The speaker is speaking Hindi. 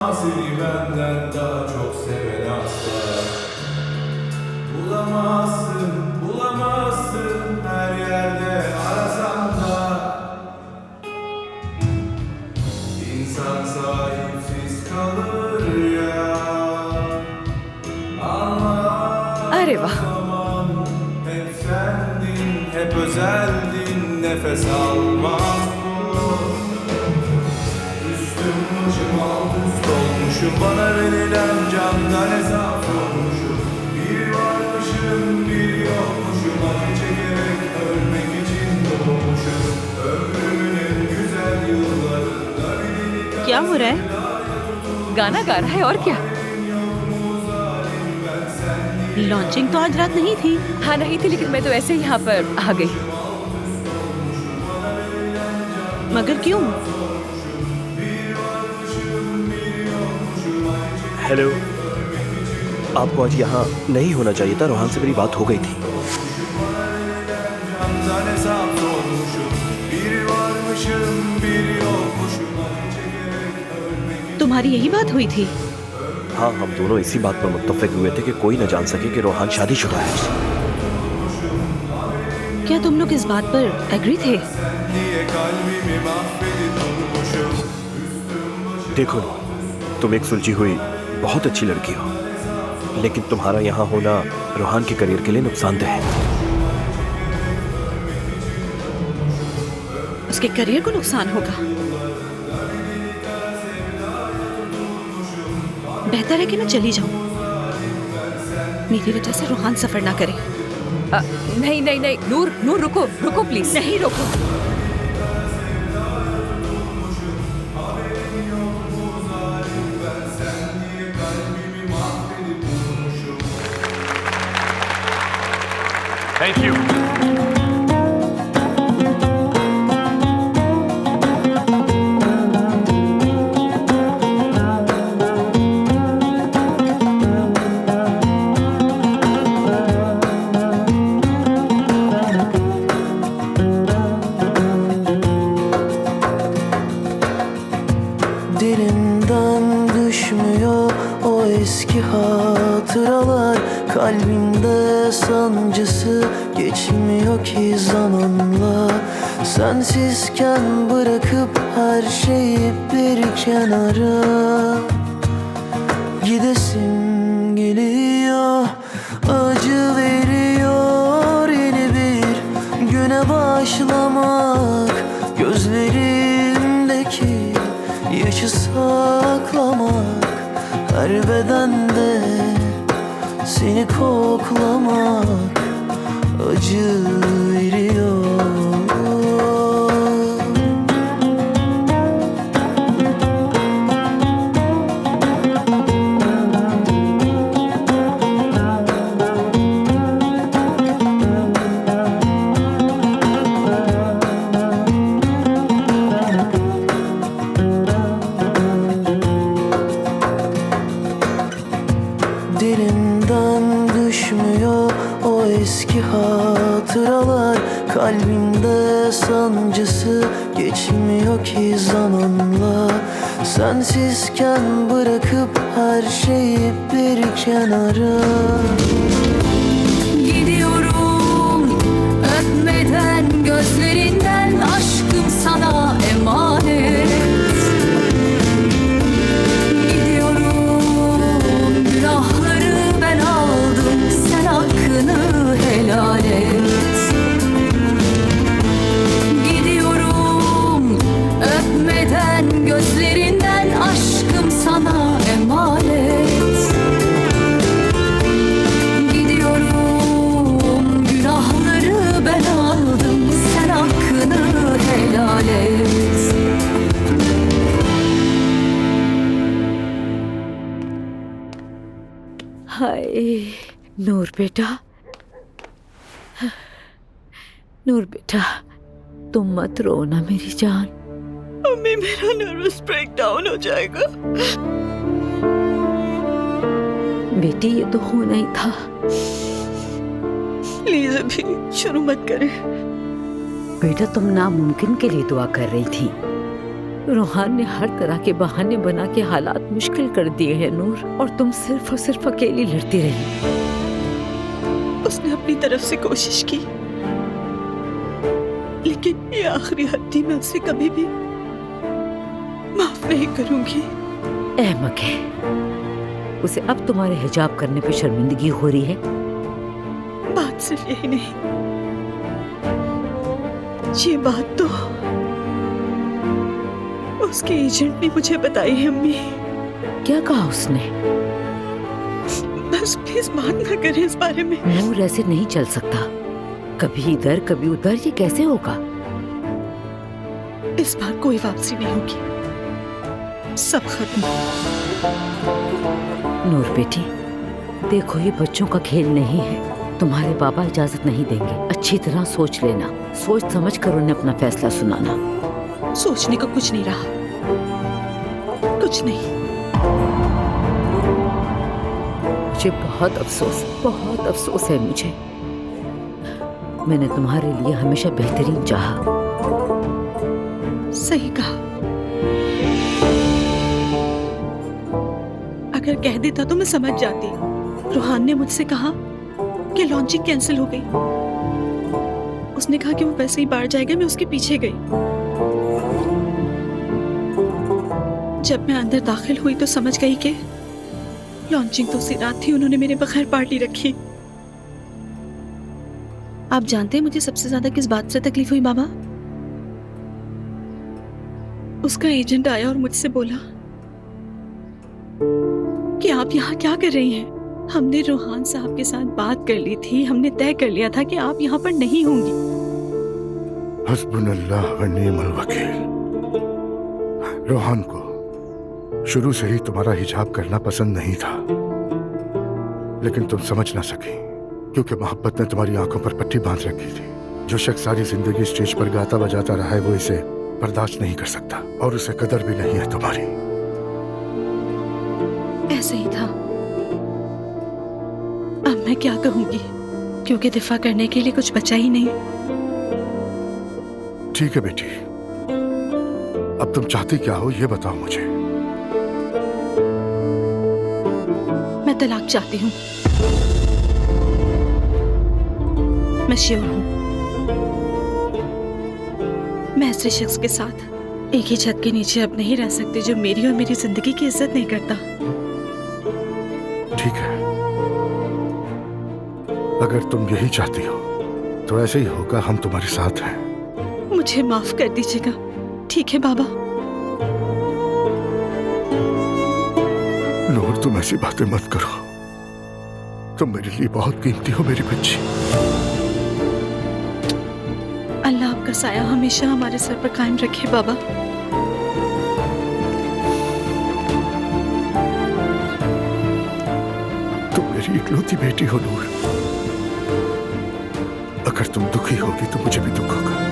Seni benden daha çok seven asla bulamazsın, bulamazsın her yerde arasan da. İnsan sahipsiz kalır ya. अरे वाह, Zaman hep sendin, hep özeldin, nefes almaz bu. Üstüm başım alt üst olmuşum, bana verilen candan hesap sormuşum. Bir varmışım, bir yokmuşum, acı çekerek ölmek için doğmuşum. Ömrümün en güzel yıllarında bir delik क्या हो रहा है? गाना गा रहा है और क्या? लॉन्चिंग तो आज रात नहीं थी। हाँ नहीं थी, लेकिन मैं तो ऐसे ही यहाँ पर आ गई। मगर क्यों? हेलो, आपको आज यहाँ नहीं होना चाहिए था। रोहान से मेरी बात हो गई थी। candan hesap sormuşum. Bir varmışım, bir yokmuşum, acı çekerek ölmek için. तुम्हारी यही बात हुई थी? हाँ, हम दोनों इसी बात पर मुत्तफिक हुए थे कि कोई न जान सके कि रोहान शादीशुदा है। क्या तुम लोग इस बात पर एग्री थे? Niye kalbimi mahvedip durmuşum? देखो, तुम एक सुलझी हुई बहुत अच्छी लड़की हो, लेकिन तुम्हारा यहाँ होना रोहान के करियर के लिए नुकसानदेह है। उसके करियर को नुकसान होगा। बेहतर है कि मैं चली जाऊं। मेरी वजह से रोहान सफर ना करे। नहीं नहीं नहीं, नूर नूर रुको रुको प्लीज। नहीं रोको। Thank you. Dilimden düşmüyor o eski hatıralar. Kalbimde sancısı geçmiyor ki zamanla. Sensizken bırakıp her şeyi bir kenara gidesim geliyor. Acı veriyor yeni bir güne başlamak. Gözlerimdeki yaşı saklamak, her bedende seni koklamak acı veriyor. Dilimden düşmüyor o eski hatıralar. Kalbimde sancısı geçmiyor ki zamanla. Sensizken bırakıp her şeyi bir kenara Gidiyorum öpmeden, gözlerinden, aşkım sana emanet. Gidiyorum, günahları ben aldım, sen hakkını helal et. Gidiyorum öpmeden, gözlerinden, aşkım sana emanet. Gidiyorum, günahları ben aldım, sen hakkını helal et. हाय नूर बेटा, नूर बेटा, तुम मत रो ना मेरी जान। मम्मी, मेरा नर्वस ब्रेकडाउन हो जाएगा। बेटी, ये तो होना ही था। प्लीज अभी शुरू मत करें। बेटा, तुम नामुमकिन के लिए दुआ कर रही थी। रूहान ने हर तरह के बहाने बना के हालात मुश्किल कर दिए हैं नूर, और तुम सिर्फ और सिर्फ अकेली लड़ती रही। उसने अपनी तरफ से कोशिश की, लेकिन ये आखिरी हड्डी मैं उसे कभी भी माफ नहीं करूंगी। ऐ मगे, उसे अब तुम्हारे हिजाब करने पे शर्मिंदगी हो रही है? बात सिर्फ यही नहीं, ये बात तो उसके एजेंट ने मुझे बताई है अम्मी। क्या कहा उसने? बस प्लीज बात ना करें इस बारे में। नूर, ऐसे नहीं चल सकता, कभी इधर कभी उधर, ये कैसे होगा? इस बार कोई वापसी नहीं होगी, सब खत्म। नूर बेटी, देखो ये बच्चों का खेल नहीं है, तुम्हारे पापा इजाजत नहीं देंगे। अच्छी तरह सोच लेना, सोच समझ कर उन्हें अपना फैसला सुनाना। सोचने का कुछ नहीं रहा, कुछ नहीं। मुझे बहुत अफसोस है मुझे। मैंने तुम्हारे लिए हमेशा बेहतरीन चाहा। सही कहा, अगर कह देता तो मैं समझ जाती। रूहान ने मुझसे कहा कि लॉन्चिंग कैंसिल हो गई। उसने कहा कि वो वैसे ही बाहर जाएगा, मैं उसके पीछे गई। जब मैं अंदर दाखिल हुई तो समझ गई कि लॉन्चिंग तो उसी रात थी, उन्होंने मेरे बगैर पार्टी रखी। आप जानते हैं मुझे सबसे ज्यादा किस बात से तकलीफ हुई बाबा? उसका एजेंट आया और मुझसे बोला कि आप यहाँ क्या कर रही हैं? हमने रूहान साहब के साथ बात कर ली थी, हमने तय कर लिया था कि आप यहाँ पर नहीं होंगी। हस्बुनल्लाह व निअमल वकील। रोहान को शुरू से ही तुम्हारा हिजाब करना पसंद नहीं था, लेकिन तुम समझ ना सकी क्योंकि मोहब्बत ने तुम्हारी आंखों पर पट्टी बांध रखी थी। जो शख्स सारी जिंदगी स्टेज पर गाता बजाता रहा है वो इसे बर्दाश्त नहीं कर सकता, और उसे कदर भी नहीं है तुम्हारी। ऐसे ही था। अब मैं क्या कहूंगी, क्योंकि दिफा करने के लिए कुछ बचा ही नहीं। ठीक है बेटी, अब तुम चाहती क्या हो ये बताओ मुझे। मैं तलाक चाहती हूँ। मैं श्योर हूँ मैं ऐसे शख्स के साथ एक ही छत के नीचे अब नहीं रह सकती जो मेरी और मेरी जिंदगी की इज्जत नहीं करता। ठीक है, अगर तुम यही चाहती हो तो ऐसे ही होगा, हम तुम्हारे साथ हैं। मुझे माफ कर दीजिएगा, ठीक है बाबा? नूर, तुम ऐसी बातें मत करो, तुम मेरे लिए बहुत कीमती हो मेरी बच्ची। अल्लाह आपका साया हमेशा हमारे सर पर कायम रखे बाबा। तुम मेरी इकलौती बेटी हो नूर, अगर तुम दुखी होगी तो मुझे भी दुख होगा।